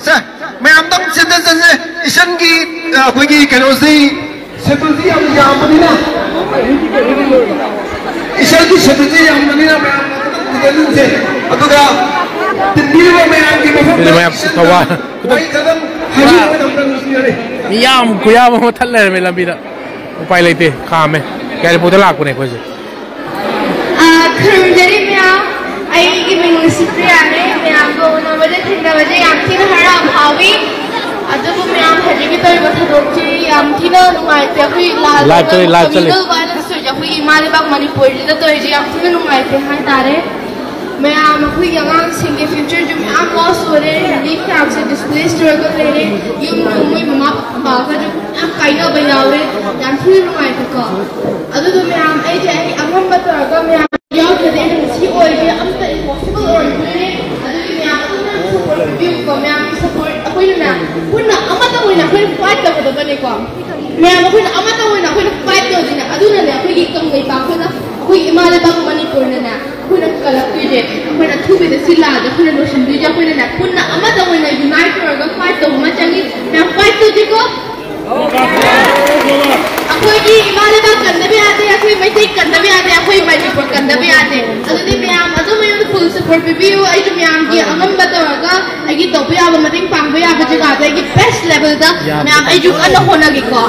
ꯁꯦ ꯃꯌꯥꯝ ꯇꯪ ꯆꯠꯁꯦ ꯏꯁꯟꯒꯤ ꯑꯩꯈꯣꯏꯒꯤ ꯀꯩꯅꯣꯁꯤ ꯁꯦꯗꯨꯜꯁꯤ ꯌꯥꯝ ꯌꯥꯝꯕꯅꯤꯅ ꯏꯁꯟꯒꯤ ꯁꯦꯗꯨꯜꯁꯤ ꯌꯥꯝꯕꯅꯤꯅ ꯃꯌꯥꯝ ꯇꯤꯟꯅꯁꯦ ꯑꯗꯨꯒ ꯇꯤꯟꯕꯤꯔꯤꯕ ꯃꯌꯥꯝꯒꯤ ꯃꯐꯝꯗ ꯋꯥꯔꯤ ꯈꯛꯇꯪ ꯍꯥꯏꯕꯤꯕ ꯅꯨꯡꯁꯤꯔꯦ ꯌꯥꯝ ꯀꯨꯌꯥꯕ ꯑꯃ ꯊꯠ ꯂꯩꯔꯝꯃꯦ ꯂꯝꯕꯤꯗ ꯎꯄꯥꯏ ꯂꯩꯇꯦ ꯈꯥꯝꯃꯦ ꯌꯥꯏꯔꯤꯄꯣꯛꯇ ꯂꯥꯛꯄꯅꯦ ꯑꯩꯈꯣꯏꯁꯦ ꯈꯨꯔꯨꯝꯖꯔꯤ ꯃꯌꯥꯝ ꯑꯩꯒꯤ ꯃꯤꯡ ꯁꯤꯄ꯭ꯔꯤꯌꯥꯅꯦ ꯃꯌꯥꯝꯒ ꯎꯅꯕꯗ ꯊꯦꯡꯅꯕꯁꯦ ꯌꯥꯝ ꯊꯤꯅ ꯍꯔꯥꯎ ꯐꯥꯎꯏ ꯑꯗꯨꯕꯨ ꯃꯌꯥꯝ ꯍꯧꯖꯤꯛꯀꯤ ꯇꯧꯔꯤꯕ ꯊꯧꯗꯣꯛꯁꯤ ꯌꯥꯝ ꯊꯤꯅ ꯅꯨꯡꯉꯥꯏꯇꯦ ꯑꯩꯈꯣꯏ ꯀꯝꯃ꯭ꯌꯨꯅꯦꯜ ꯚꯥꯏꯑꯣꯂꯦꯟꯁ ꯇꯧꯔꯤꯁꯦ ꯑꯩꯈꯣꯏꯒꯤ ꯏꯃꯥ ꯂꯩꯕꯥꯛ ꯃꯅꯤꯄꯨꯔꯁꯤꯗ ꯇꯧꯔꯤꯁꯦ ꯌꯥꯝ ꯊꯤꯅ ꯅꯨꯡꯉꯥꯏꯇꯦ ꯍꯥꯏꯇꯥꯔꯦ ꯃꯌꯥꯝ ꯑꯩꯈꯣꯏꯒꯤ ꯑꯉꯥꯡꯁꯤꯡꯒꯤ ꯐ꯭ꯌꯨꯆꯔꯁꯨ ꯃꯌꯥꯝ ꯂꯣꯁ ꯑꯣꯏꯔꯦ ꯔꯤꯂꯤꯐ ꯀꯌꯥꯝꯁꯦ ꯗꯤꯁꯄ꯭ꯂꯦꯁ ꯇꯧꯔꯒ ꯂꯩꯔꯦ ꯌꯨꯝꯗ ꯃꯣꯏ ꯃꯃꯥ ꯄꯄꯥꯒꯁꯨ ꯌꯥꯝ ꯀꯥꯏꯅꯕ ꯌꯥꯎꯔꯦ ꯌꯥꯝ ꯊꯤꯅ ꯅꯨꯡꯉꯥꯏꯇꯦꯀꯣ ꯑꯗꯨꯒ ꯃꯌꯥꯝ ꯑꯩꯁꯦ ꯑꯩ ꯑꯉꯝꯕ ꯇꯧꯔꯒ ꯃꯌꯥꯝ ꯌꯥꯎꯗ꯭ꯔꯗꯤ ꯑꯩꯅ ꯉꯁꯤ ꯑꯣꯏꯔꯤꯁꯦ ꯑꯝꯇ ꯏꯝꯄꯣꯁꯤꯕꯜ ꯑꯣꯏꯗꯣꯏꯅꯦ ꯑꯗꯨꯒꯤ ꯃꯌꯥꯝ ꯄꯨꯟꯅ ꯁꯄꯣꯔꯠ ꯄꯤꯕꯤꯌꯨꯀꯣ ꯃꯌꯥꯝꯒꯤ ꯁꯄꯣꯔꯠ ꯑꯩꯈꯣꯏꯅ ꯄꯨꯟꯅ ꯑꯃꯇ ꯑꯣꯏꯅ ꯑꯩꯈꯣꯏꯅ ꯐꯥꯏꯠ ꯇꯧꯒꯗꯕꯅꯦꯀꯣ ꯃꯌꯥꯝ ꯑꯩꯈꯣꯏꯅ ꯑꯃꯇ ꯑꯣꯏꯅ ꯑꯩꯈꯣꯏꯅ ꯐꯥꯏꯠ ꯇꯧꯗꯣꯏꯅꯦ ꯑꯗꯨꯅꯅꯦ ꯑꯩꯈꯣꯏꯒꯤ ꯀꯪꯂꯩꯄꯥꯛ ꯑꯩꯈꯣꯏ ꯏꯃꯥ ꯂꯩꯕꯥꯛ ꯃꯅꯤꯄꯨꯔꯅꯅꯦ ꯑꯩꯈꯣꯏꯅ ꯀꯜꯂꯛꯇꯣꯏꯁꯦ ꯑꯩꯈꯣꯏꯅ ꯑꯊꯨꯕꯤꯗ ꯁꯤ ꯂꯥꯛꯑꯒ ꯑꯩꯈꯣꯏꯅ ꯂꯣꯏꯁꯤꯟꯗꯣꯏꯁꯦ ꯑꯩꯈꯣꯏꯅꯅꯦ ꯄꯨꯟꯅ ꯑꯃꯇ ꯑꯣꯏꯅ ꯌꯨꯅꯥꯏꯠ ꯇꯧꯔꯒ ꯐꯥꯏꯠ ꯇꯧꯕ ꯑꯃ ꯆꯪꯉꯤ ꯃꯌꯥꯝ ꯐꯥꯏꯠ ꯇꯧꯁꯤꯀꯣ ꯑꯩꯈꯣꯏꯒꯤ ꯏꯃꯥ ꯂꯩꯕꯥꯛ ꯀꯟꯗꯕ ꯌꯥꯗꯦ ꯑꯩꯈꯣꯏ ꯃꯩꯇꯩ ꯀꯟꯗꯕ ꯌꯥꯗꯦ ꯑꯩꯈꯣꯏ ꯃꯅꯤꯄꯨꯔ ꯀꯟꯗꯕ ꯌꯥꯗꯦ ꯑꯗꯨꯗꯤ ꯃꯌꯥꯝ ꯑꯗꯨꯝ ꯑꯩꯉꯣꯟꯗ ꯐꯨꯜ ꯁꯄꯣꯔꯠ ꯄꯤꯕꯤꯌꯨ ꯑꯩꯁꯨ ꯃꯌꯥꯝꯒꯤ ꯑꯉꯝꯕ ꯇꯧꯔꯒ ꯑꯩꯒꯤ ꯇꯧꯕ ꯌꯥꯕ ꯃꯇꯦꯡ ꯄꯥꯡꯕ ꯌꯥꯕ ꯖꯒꯥꯗ ꯑꯩꯒꯤ ꯕꯦꯁ ꯂꯦꯚꯦꯜꯗ ꯃꯌꯥꯝ ꯑꯩꯁꯨ ꯀꯟꯅ ꯍꯣꯠꯅꯒꯦꯀꯣ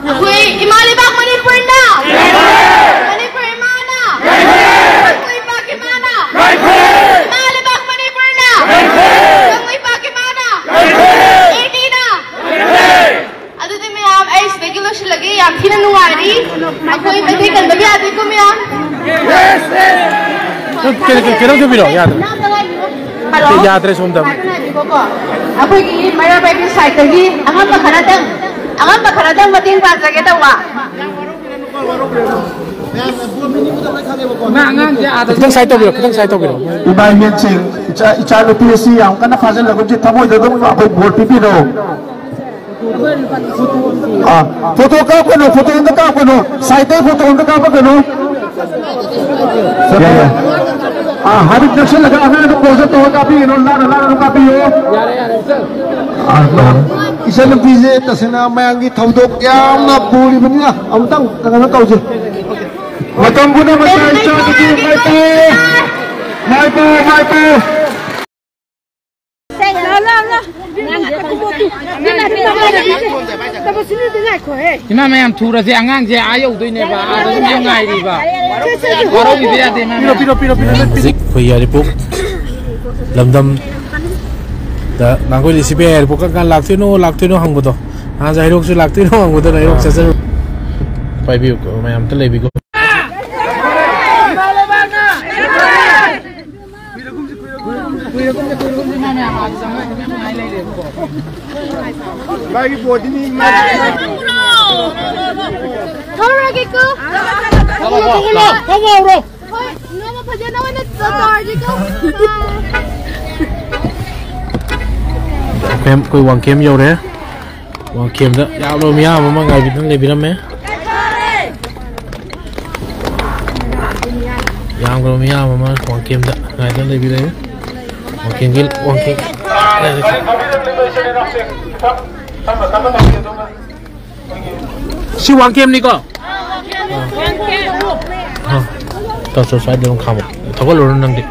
ꯑꯩꯈꯣꯏ ꯏꯃꯥ ꯂꯩꯕꯥꯛ ꯃꯅꯤꯄꯨꯔꯅ ꯃꯅꯤꯄꯨꯔ ꯏꯃꯥꯅ ꯀꯪꯂꯩꯄꯥꯛ ꯏꯃꯥꯅ ꯏꯃꯥ ꯂꯩꯕꯥꯛ ꯃꯅꯤꯄꯨꯔꯅ ꯀꯪꯂꯩꯄꯥꯛ ꯏꯃꯥꯅ ꯑꯦꯗꯤꯅ ꯑꯗꯨꯗꯤ ꯃꯌꯥꯝ ꯑꯩ ꯁꯤꯗꯒꯤ ꯂꯣꯏꯁꯤꯜꯂꯒꯦ ꯌꯥꯝ ꯊꯤꯅ ꯅꯨꯡꯉꯥꯏꯔꯤ ꯑꯩꯈꯣꯏ ꯃꯩꯇꯩ ꯀꯟꯗꯕ ꯌꯥꯗꯦꯀꯣ ꯃꯌꯥꯝ ꯀꯩꯅꯣ ꯊꯨꯕꯤꯔꯣ ꯌꯥꯗ꯭ꯔꯦ ꯌꯥꯗ꯭ꯔꯦ ꯁꯣꯝꯗ ꯑꯩꯈꯣꯏꯒꯤ ꯃꯩꯔꯥꯕꯥꯏꯒꯤ ꯁꯥꯏꯠꯇꯒꯤ ꯑꯉꯝꯕ ꯈꯔꯗꯪ ꯃꯇꯦꯡ ꯄꯥꯡꯖꯒꯦ ꯇꯧꯕ खितंग साइड तौबिरो खितंग साइड तौबिरो इबाइमेंट सिंह इचा लुपी असि याम कना फाजन लगुजि थमोइद दम अखोय वोट पिपिरो फोटो का कोनो साइड फोटो का कोनो हर जंक्शन लगा हमें तो पोज तो काफी नो ला काफी हो इसे लुपी से तसना मयांगी थौदोक यामना पूरी बनिना अमतंग कना तौजे मतम पुना मता इचा की माइको इमा मैम थूरा से अंगांग से आयो दोइने बा आदो मे ngairi ba waro bi ya de ma piro zik phoi yaripok lamdam da nangoi lisibe yaripok kan lakthino hangbodo ha jairok su lakthino hangbodo nairok chasar pai bi ko ma'am त lebi ko बाकी body नहीं थोड़ा को रो नोमा फजना वना तोरजी को ma'am कोई वांकेम यौरे वांकेम दा यालो मिया ममा ngai bi le birame yang ko miya mama वांकेम दा ngai da le bi le वांकेम si वांकेम ni ko ta so sai dong khamo thogol lo nang di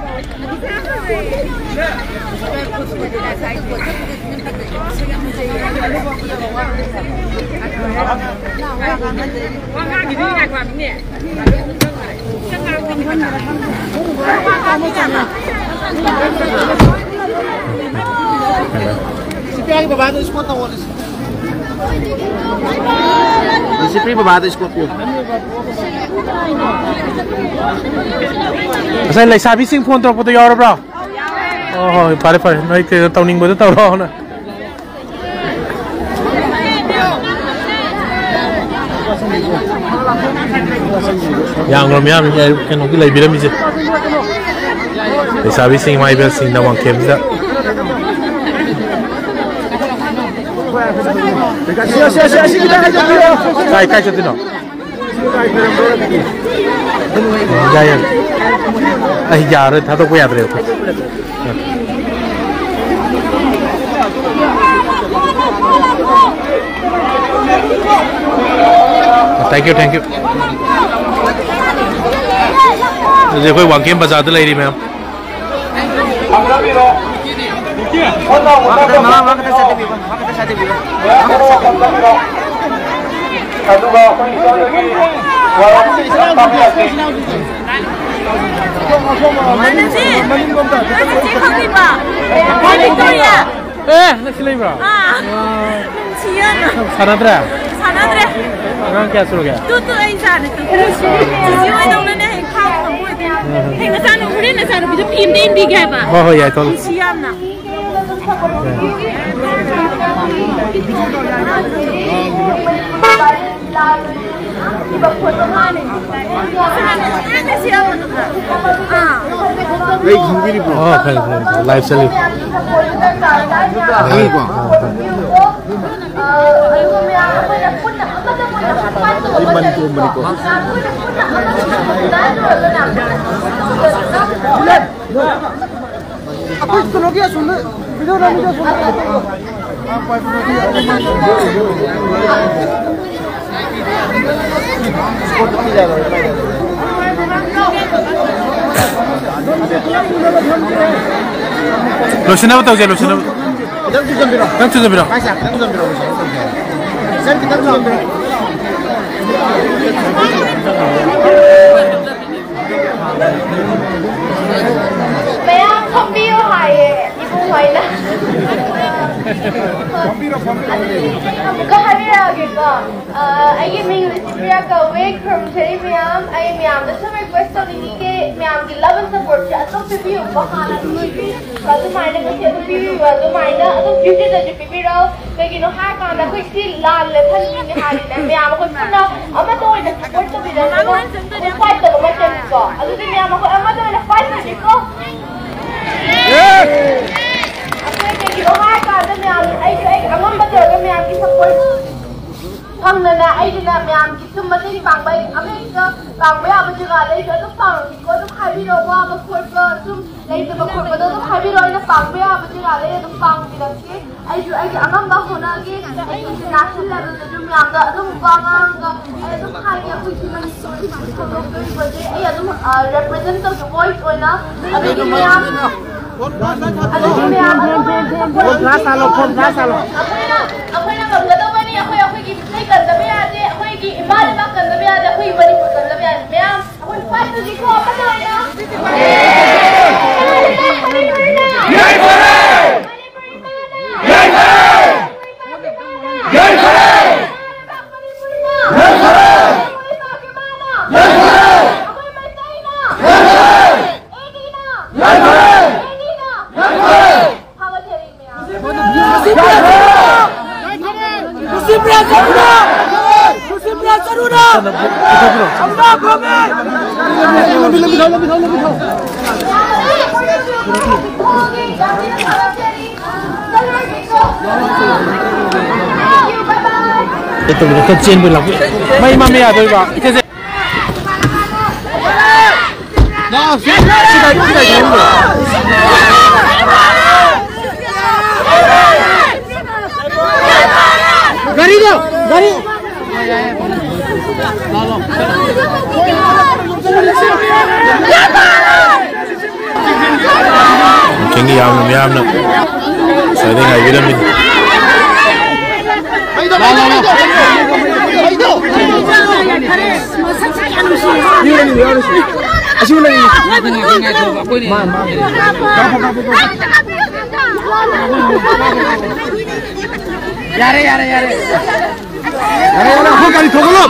Sipri babado isko to wala. Sipri babado isko pyo. Asai lai sabi sing phone to poto yaw bro. Oh pare noi ke tawning bodo taw ro na. Yang rom yam ke no ki lai biram je. Lai sabi sing mai bel sing na wang kem da. Kai cho tino. Jayan. Ai ya rồi, thao tôi quay à rồi. Thank you, thank you. Giờ कोई वांकेम बाजार तो ले रही ma'am. Victoria. Sanadra. Orang क्या शुरू किया? तू ऐसा नहीं तू जिसमें वो लोग ने एक खास समूह दिया है ना सानु उड़े ना सानु बिजु टीम दे इंडी गया बा हो यार तो सियाम ना लाइव सेलिंग लोशन बताओ क्या लोशन कौन सा जमीरा मैं आप भी हो हाय इबू हाय ना कहाँ भी आगे का आइए मैं रिसिप्रिया का वेक कर्मचारी मैम आइए मैम दस में रिक्वेस्ट तो नहीं के मैम की लव एंड सपोर्ट से तो पिपी बहाना नहीं वादु मायने का से तो पिपी वादु मायने तो फ्यूचर तो जो पिपी रहो क्योंकि नो हार काम ना कोई स्टिल लाल ले थल नहीं हारी ना मैम को पुना अम्मा तो इधर सपोर्ट तो भी रहना वो फाइट तो मैं चल को अभी भी मैम को अम्मा तो इधर फाइट नहीं को कि वो हार काम में आई अम्मा बता रहे मैं आपकी सपोर्ट हम ना आई ना मैं आपकी तुम मत नहीं पांग भाई अभी तो पांग भाई आप जगह ले तो पांग को तो खाई रो वो आप खोल को तुम नहीं तो खोल को तो खाई रो ना पांग भाई आप जगह ले तो पांग भी रखे आई अम्मा बात होना कि इंटरनेशनल लेवल पे जो मैं आपका तुम बांग का तो खाई या कुछ मन सोच तो बजे आई तुम रिप्रेजेंट तो वॉइस होना अभी मैं आप ग्लास आलो itu kecil bilang, mai mami ada juga. Nah, sudah. Gari. Kini yam na. Saya dengar bilang ni. यारे हो गाड़ी ठोक लो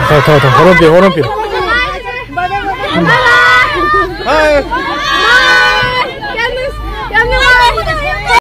Tahu, orang pi.